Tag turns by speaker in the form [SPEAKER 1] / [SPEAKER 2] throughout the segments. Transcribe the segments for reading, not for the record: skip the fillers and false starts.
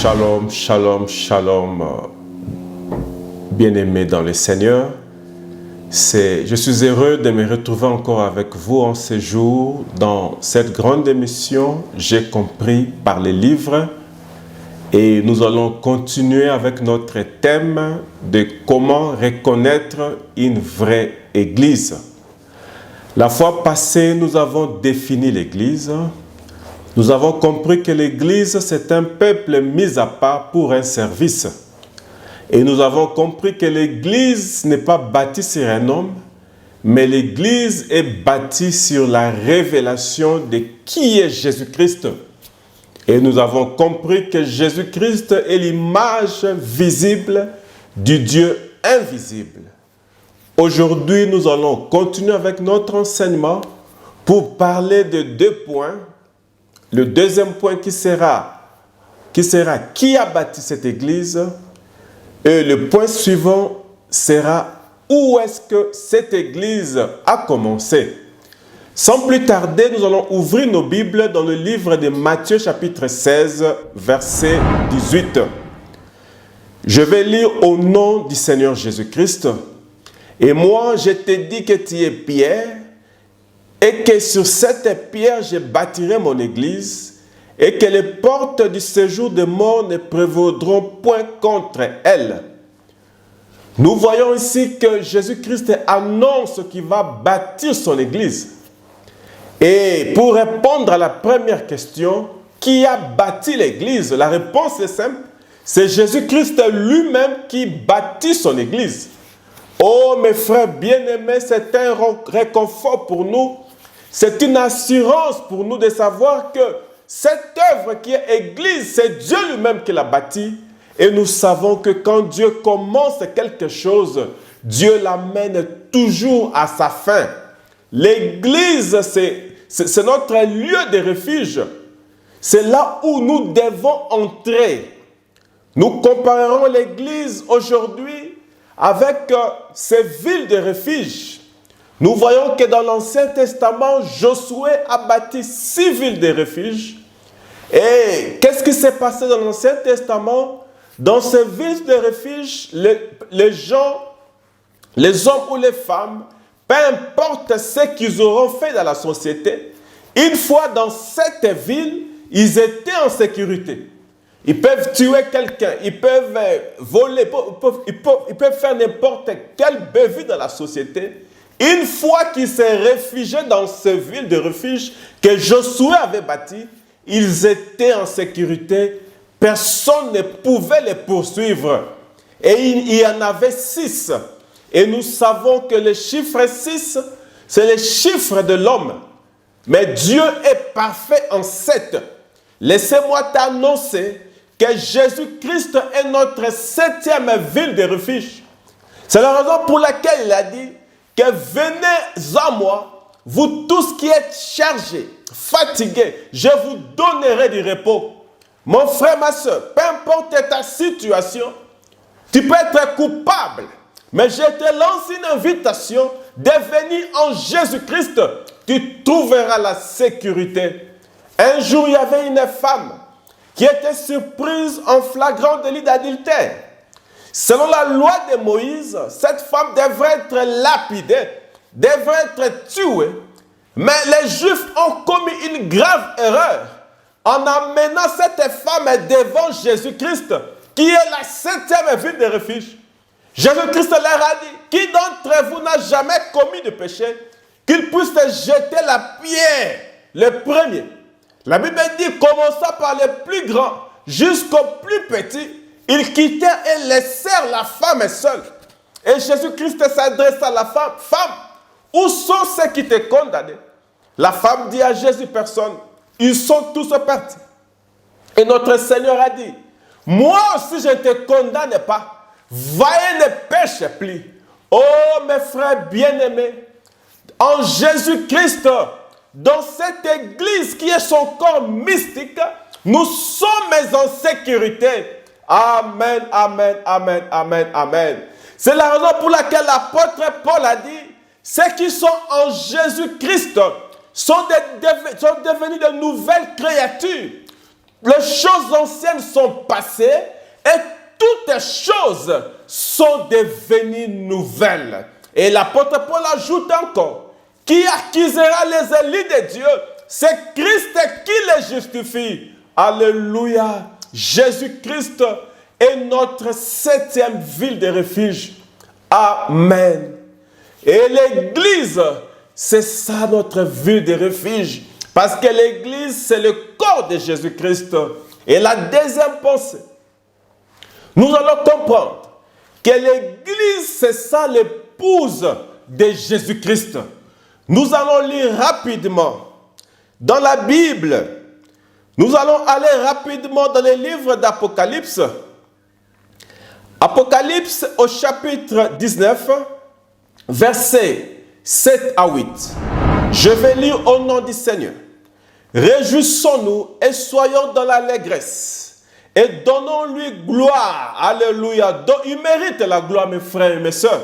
[SPEAKER 1] Shalom, shalom, shalom, bien-aimés dans le Seigneur. Je suis heureux de me retrouver encore avec vous en ce jour dans cette grande émission « J'ai compris par les livres ». Et nous allons continuer avec notre thème de comment reconnaître une vraie Église. La fois passée, nous avons défini l'Église. Nous avons compris que l'Église, c'est un peuple mis à part pour un service. Et nous avons compris que l'Église n'est pas bâtie sur un homme, mais l'Église est bâtie sur la révélation de qui est Jésus-Christ. Et nous avons compris que Jésus-Christ est l'image visible du Dieu invisible. Aujourd'hui, nous allons continuer avec notre enseignement pour parler de deux points. Le deuxième point qui sera qui a bâti cette église, et le point suivant sera où est-ce que cette église a commencé. Sans plus tarder, nous allons ouvrir nos Bibles dans le livre de Matthieu chapitre 16, verset 18. Je vais lire au nom du Seigneur Jésus-Christ. Et moi, je te dis que tu es Pierre, et que sur cette pierre, je bâtirai mon église, et que les portes du séjour des morts ne prévaudront point contre elle. Nous voyons ici que Jésus-Christ annonce qu'il va bâtir son église. Et pour répondre à la première question, qui a bâti l'église? La réponse est simple, c'est Jésus-Christ lui-même qui bâtit son église. Oh mes frères bien-aimés, c'est un réconfort pour nous. C'est une assurance pour nous de savoir que cette œuvre qui est Église, c'est Dieu lui-même qui l'a bâtie. Et nous savons que quand Dieu commence quelque chose, Dieu l'amène toujours à sa fin. L'Église, c'est notre lieu de refuge. C'est là où nous devons entrer. Nous comparerons l'Église aujourd'hui avec ces villes de refuge. Nous voyons que dans l'Ancien Testament, Josué a bâti 6 villes de refuge. Et qu'est-ce qui s'est passé dans l'Ancien Testament? Dans ces villes de refuge, les hommes ou les femmes, peu importe ce qu'ils auront fait dans la société, une fois dans cette ville, ils étaient en sécurité. Ils peuvent tuer quelqu'un, ils peuvent voler, ils peuvent faire n'importe quelle bévue dans la société. Une fois qu'ils se réfugiaient dans ces villes de refuge que Josué avait bâties, ils étaient en sécurité. Personne ne pouvait les poursuivre. Et il y en avait 6. Et nous savons que le chiffre 6, c'est le chiffre de l'homme. Mais Dieu est parfait en 7. Laissez-moi t'annoncer que Jésus-Christ est notre 7e ville de refuge. C'est la raison pour laquelle il a dit que venez à moi, vous tous qui êtes chargés, fatigués, je vous donnerai du repos. Mon frère, ma soeur, peu importe ta situation, tu peux être coupable, mais je te lance une invitation de venir en Jésus-Christ. Tu trouveras la sécurité. Un jour, il y avait une femme qui était surprise en flagrant délit d'adultère. Selon la loi de Moïse, cette femme devrait être lapidée, devrait être tuée. Mais les Juifs ont commis une grave erreur en amenant cette femme devant Jésus-Christ, qui est la 7e ville de refuge. Jésus-Christ leur a dit, qui d'entre vous n'a jamais commis de péché, qu'il puisse jeter la pierre, le premier. La Bible dit, commençant par les plus grands jusqu'aux plus petits, ils quittèrent et laissèrent la femme seule. Et Jésus-Christ s'adresse à la femme. Femme, où sont ceux qui t'ont condamné? La femme dit à Jésus, personne. Ils sont tous partis. Et notre Seigneur a dit, moi aussi je ne te condamne pas. Va et ne pêche plus. Oh mes frères bien-aimés, en Jésus-Christ, dans cette église qui est son corps mystique, nous sommes en sécurité. Amen, amen, amen, amen, amen. C'est la raison pour laquelle l'apôtre Paul a dit, ceux qui sont en Jésus-Christ sont devenus de nouvelles créatures. les choses anciennes sont passées et toutes choses sont devenues nouvelles. Et l'apôtre Paul ajoute encore, qui acquisera les élus de Dieu? C'est Christ qui les justifie. Alléluia. Jésus-Christ est notre 7e ville de refuge. Amen. Et l'Église, c'est ça notre ville de refuge. Parce que l'Église, c'est le corps de Jésus-Christ. Et la deuxième pensée, nous allons comprendre que l'Église, c'est ça l'épouse de Jésus-Christ. Nous allons lire rapidement dans la Bible. Nous allons aller rapidement dans les livres d'Apocalypse. Apocalypse au chapitre 19, versets 7 à 8. Je vais lire au nom du Seigneur. Réjouissons-nous et soyons dans l'allégresse et donnons-lui gloire. Alléluia. Il mérite la gloire, mes frères et mes sœurs.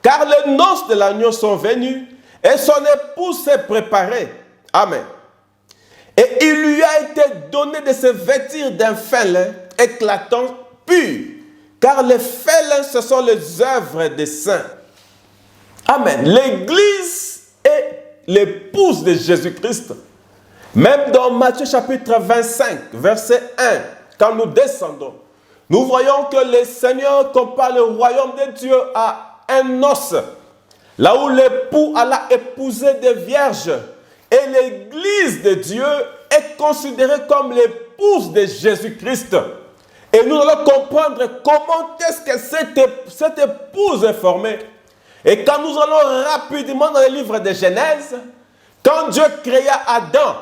[SPEAKER 1] Car les noces de l'agneau sont venues et son épouse s'est préparée. Amen. Et il lui a été donné de se vêtir d'un fin lin éclatant pur. Car les fins lins, ce sont les œuvres des saints. Amen. L'Église est l'épouse de Jésus-Christ. Même dans Matthieu chapitre 25, verset 1, quand nous descendons, nous voyons que le Seigneur compare le royaume de Dieu à un noce, là où l'époux alla épouser des vierges. Et l'Église de Dieu est considérée comme l'épouse de Jésus-Christ. Et nous allons comprendre comment est-ce que cette épouse est formée. Et quand nous allons rapidement dans le livre de Genèse, quand Dieu créa Adam,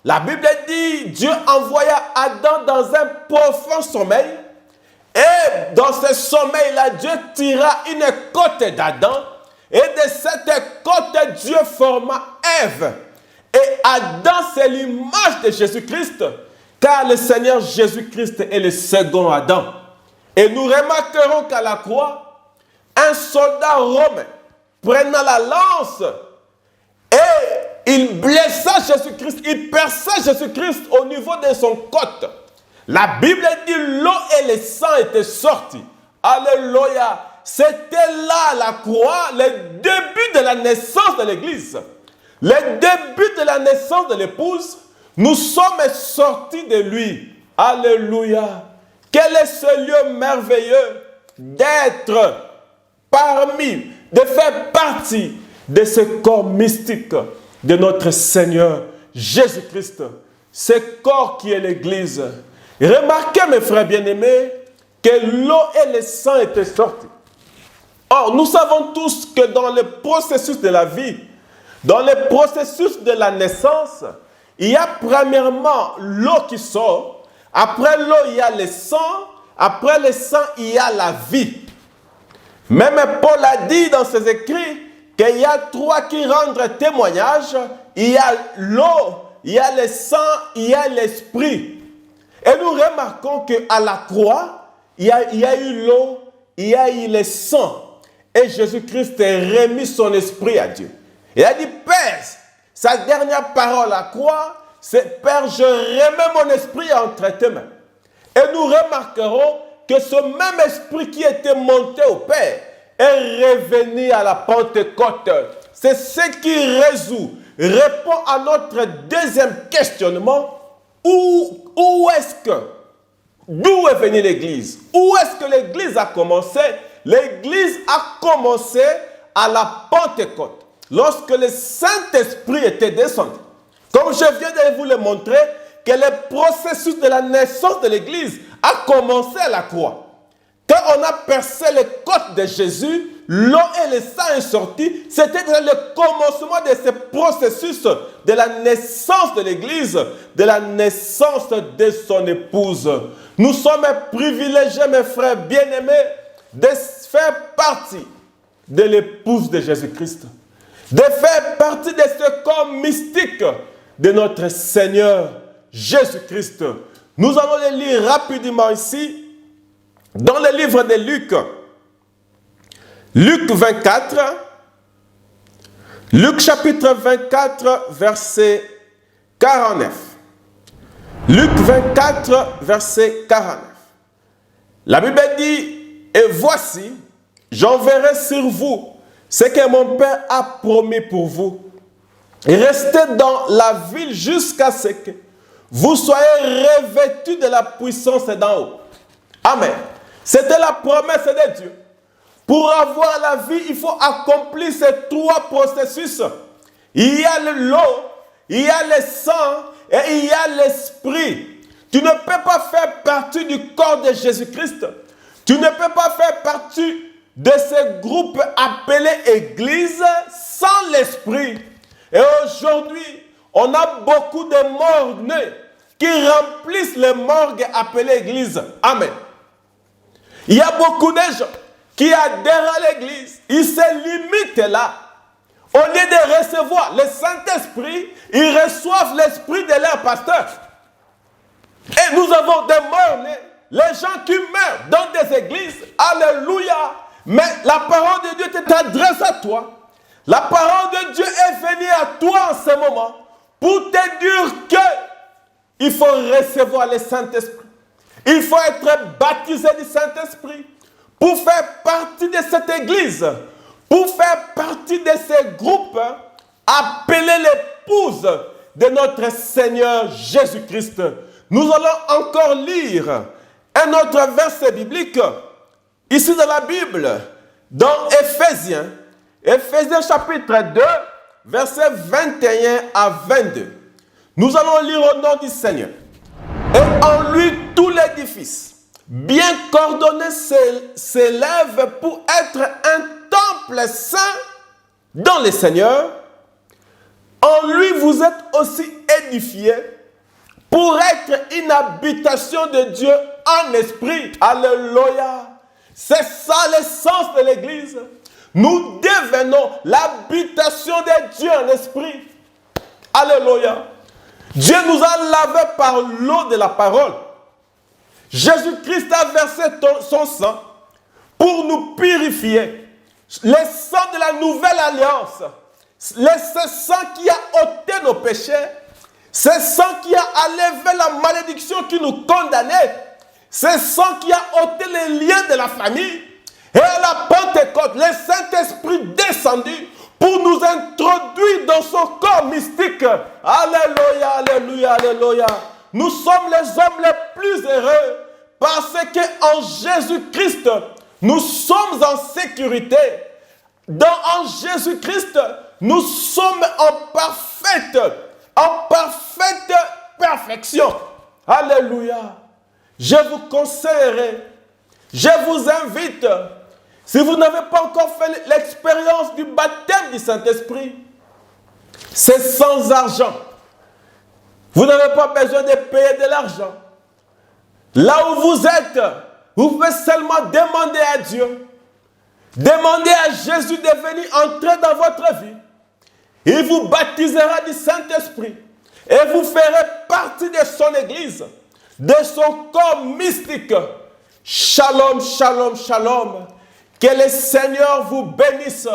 [SPEAKER 1] la Bible dit, Dieu envoya Adam dans un profond sommeil. Et dans ce sommeil-là, Dieu tira une côte d'Adam. Et de cette côte, Dieu forma Ève. Et Adam, c'est l'image de Jésus-Christ. Car le Seigneur Jésus-Christ est le second Adam. Et nous remarquerons qu'à la croix, un soldat romain prenant la lance et il blessa Jésus-Christ, il perça Jésus-Christ au niveau de son côte. La Bible dit l'eau et le sang étaient sortis. Alléluia. C'était là la croix, le début de la naissance de l'Église. Le début de la naissance de l'épouse. Nous sommes sortis de lui. Alléluia. Quel est ce lieu merveilleux d'être parmi, de faire partie de ce corps mystique de notre Seigneur Jésus-Christ. Ce corps qui est l'Église. Remarquez, mes frères bien-aimés, que l'eau et le sang étaient sortis. Or, nous savons tous que dans le processus de la vie, dans le processus de la naissance, il y a premièrement l'eau qui sort. Après l'eau, il y a le sang. Après le sang, il y a la vie. Même Paul a dit dans ses écrits qu'il y a trois qui rendent témoignage. Il y a l'eau, il y a le sang, il y a l'esprit. Et nous remarquons qu'à la croix, il y a eu l'eau, il y a eu le sang. Et Jésus-Christ a remis son esprit à Dieu. Il a dit, Père, sa dernière parole à la croix, c'est Père, je remets mon esprit entre tes mains. Et nous remarquerons que ce même esprit qui était monté au Père est revenu à la Pentecôte. C'est ce qui répond à notre deuxième questionnement. D'où est venue l'Église? Où est-ce que l'Église a commencé? L'Église a commencé à la Pentecôte, lorsque le Saint-Esprit était descendu. Comme je viens de vous le montrer, que le processus de la naissance de l'Église a commencé à la croix. Quand on a percé les côtes de Jésus, l'eau et le sang sont sortis. C'était le commencement de ce processus de la naissance de l'Église, de la naissance de son épouse. Nous sommes privilégiés, mes frères bien-aimés, de faire partie de l'épouse de Jésus-Christ, de faire partie de ce corps mystique de notre Seigneur Jésus-Christ. Nous allons le lire rapidement ici, dans le livre de Luc. Luc 24, Luc chapitre 24, verset 49. Luc 24, verset 49. La Bible dit, « Et voici, j'enverrai sur vous ce que mon Père a promis pour vous. Et restez dans la ville jusqu'à ce que vous soyez revêtus de la puissance d'en haut. » Amen. C'était la promesse de Dieu. Pour avoir la vie, il faut accomplir ces trois processus. Il y a l'eau, il y a le sang et il y a l'esprit. Tu ne peux pas faire partie du corps de Jésus-Christ. Tu ne peux pas faire partie de ce groupe appelé Église sans l'esprit. Et aujourd'hui, on a beaucoup de morts-nés qui remplissent les morgues appelées Église. Amen. Il y a beaucoup de gens qui adhèrent à l'Église. Ils se limitent là. Au lieu de recevoir le Saint-Esprit, ils reçoivent l'esprit de leur pasteur. Et nous avons des morts-nés, les gens qui meurent dans des églises. Alléluia. Mais la parole de Dieu t'adresse à toi. La parole de Dieu est venue à toi en ce moment pour te dire que il faut recevoir le Saint-Esprit. Il faut être baptisé du Saint-Esprit pour faire partie de cette église, pour faire partie de ces groupes appelés l'épouse de notre Seigneur Jésus-Christ. Nous allons encore lire un autre verset biblique, ici dans la Bible, dans Éphésiens, Éphésiens chapitre 2, versets 21 à 22. Nous allons lire au nom du Seigneur. Et en lui, tout l'édifice, bien coordonné, s'élève pour être un temple saint dans le Seigneur. En lui, vous êtes aussi édifiés pour être une habitation de Dieu en esprit. Alléluia. C'est ça l'essence de l'Église. Nous devenons l'habitation de Dieu en esprit. Alléluia. Dieu nous a lavés par l'eau de la parole. Jésus-Christ a versé son sang pour nous purifier. Le sang de la nouvelle alliance. Ce sang qui a ôté nos péchés. Ce sang qui a enlevé la malédiction qui nous condamnait. Ce sang qui a ôté les liens de la famille. Et à la Pentecôte, le Saint-Esprit descendu pour nous introduire dans son corps mystique. Alléluia, alléluia, alléluia. Nous sommes les hommes les plus heureux parce qu'en Jésus-Christ, nous sommes en sécurité. En Jésus-Christ, nous sommes en parfaite perfection. Alléluia. Je vous conseillerais, je vous invite, si vous n'avez pas encore fait l'expérience du baptême du Saint-Esprit, c'est sans argent. Vous n'avez pas besoin de payer de l'argent. Là où vous êtes, vous pouvez seulement demander à Dieu. Demandez à Jésus de venir entrer dans votre vie. Il vous baptisera du Saint-Esprit et vous ferez partie de son église, de son corps mystique. Shalom, shalom, shalom. Que le Seigneur vous bénisse.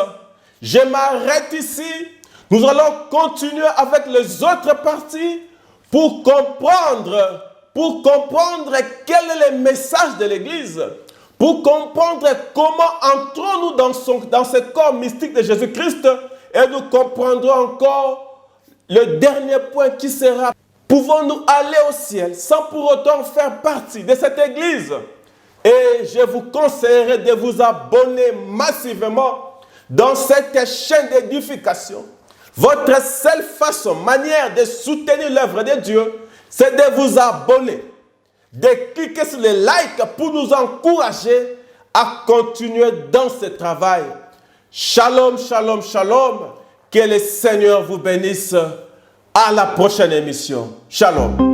[SPEAKER 1] Je m'arrête ici. Nous allons continuer avec les autres parties pour comprendre quel est le message de l'Église, pour comprendre comment entrons-nous dans ce corps mystique de Jésus-Christ, et nous comprendrons encore le dernier point qui sera: pouvons-nous aller au ciel sans pour autant faire partie de cette Église? Et je vous conseillerais de vous abonner massivement dans cette chaîne d'édification. Votre seule manière de soutenir l'œuvre de Dieu, c'est de vous abonner, de cliquer sur le like pour nous encourager à continuer dans ce travail. Shalom, shalom, shalom. Que le Seigneur vous bénisse. À la prochaine émission. Shalom.